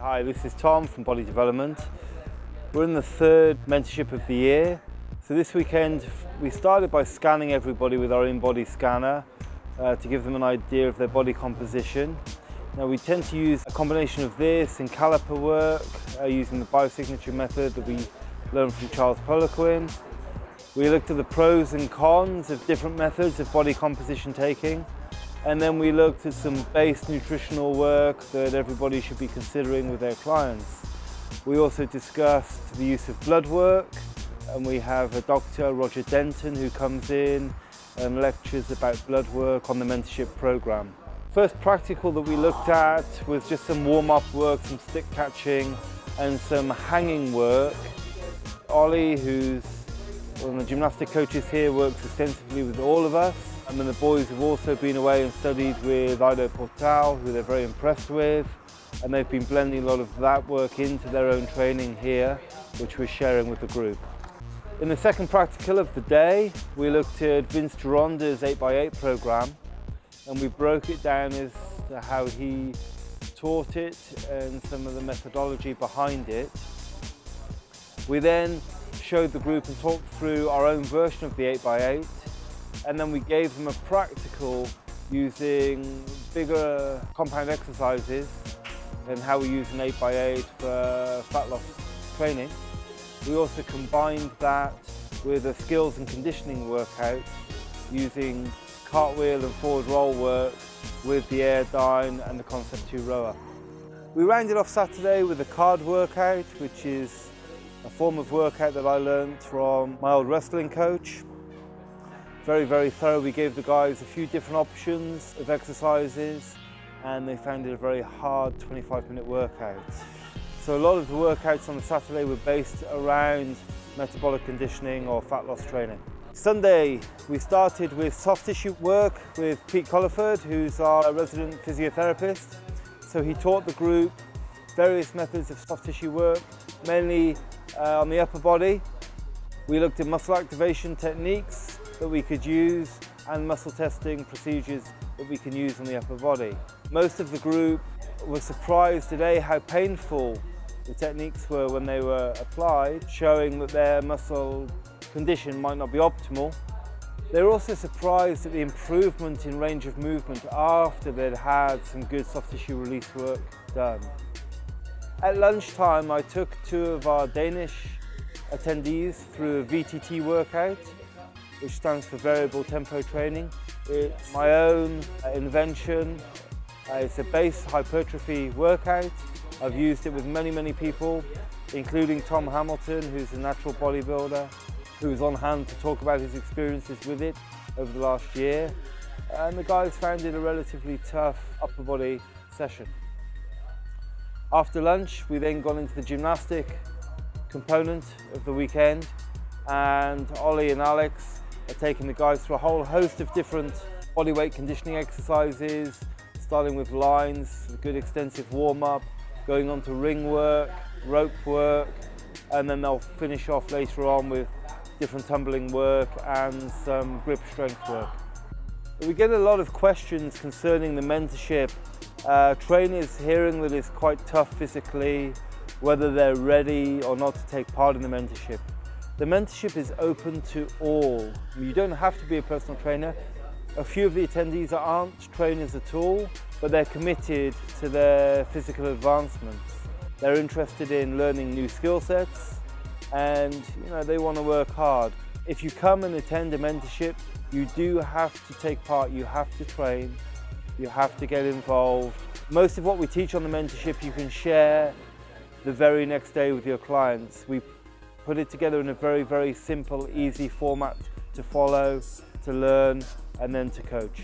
Hi, this is Tom from Body Development. We're in the third mentorship of the year. So this weekend we started by scanning everybody with our in-body scanner to give them an idea of their body composition. Now we tend to use a combination of this and caliper work using the biosignature method that we learned from Charles Poliquin. We looked at the pros and cons of different methods of body composition taking. And then we looked at some base nutritional work that everybody should be considering with their clients. We also discussed the use of blood work, and we have a Dr. Roger Denton who comes in and lectures about blood work on the mentorship program. First practical that we looked at was just some warm-up work, some stick catching and some hanging work. Ollie, who's one of the gymnastic coaches here, works extensively with all of us. And then the boys have also been away and studied with Ido Portal, who they're very impressed with. And they've been blending a lot of that work into their own training here, which we're sharing with the group. In the second practical of the day, we looked at Vince Gironda's 8x8 program, and we broke it down as to how he taught it and some of the methodology behind it. We then showed the group and talked through our own version of the 8x8. And then we gave them a practical using bigger compound exercises and how we use an 8x8 for fat loss training. We also combined that with a skills and conditioning workout using cartwheel and forward roll work with the air down and the concept 2 rower. We rounded off Saturday with a card workout, which is a form of workout that I learned from my old wrestling coach. Very, very thorough. We gave the guys a few different options of exercises and they found it a very hard 25-minute workout. So a lot of the workouts on the Saturday were based around metabolic conditioning or fat loss training. Sunday, we started with soft tissue work with Pete Colliford, who's our resident physiotherapist. So he taught the group various methods of soft tissue work, mainly on the upper body. We looked at muscle activation techniques that we could use and muscle testing procedures that we can use on the upper body. Most of the group were surprised today how painful the techniques were when they were applied, showing that their muscle condition might not be optimal. They were also surprised at the improvement in range of movement after they'd had some good soft tissue release work done. At lunchtime, I took 2 of our Danish attendees through a VTT workout, which stands for variable tempo training. It's my own invention. It's a base hypertrophy workout. I've used it with many, many people, including Tom Hamilton, who's a natural bodybuilder, who's on hand to talk about his experiences with it over the last year. And the guys found it a relatively tough upper body session. After lunch, we then got into the gymnastic component of the weekend, and Ollie and Alex are taking the guys through a whole host of different bodyweight conditioning exercises, starting with lines, a good extensive warm-up, going on to ring work, rope work, and then they'll finish off later on with different tumbling work and some grip strength work. We get a lot of questions concerning the mentorship. Trainers hearing that it's quite tough physically, whether they're ready or not to take part in the mentorship. The mentorship is open to all. You don't have to be a personal trainer. A few of the attendees aren't trainers at all, but they're committed to their physical advancements. They're interested in learning new skill sets and they want to work hard. If you come and attend a mentorship, you do have to take part, you have to train, you have to get involved. Most of what we teach on the mentorship you can share the very next day with your clients. We put it together in a very, very simple, easy format to follow, to learn, and then to coach.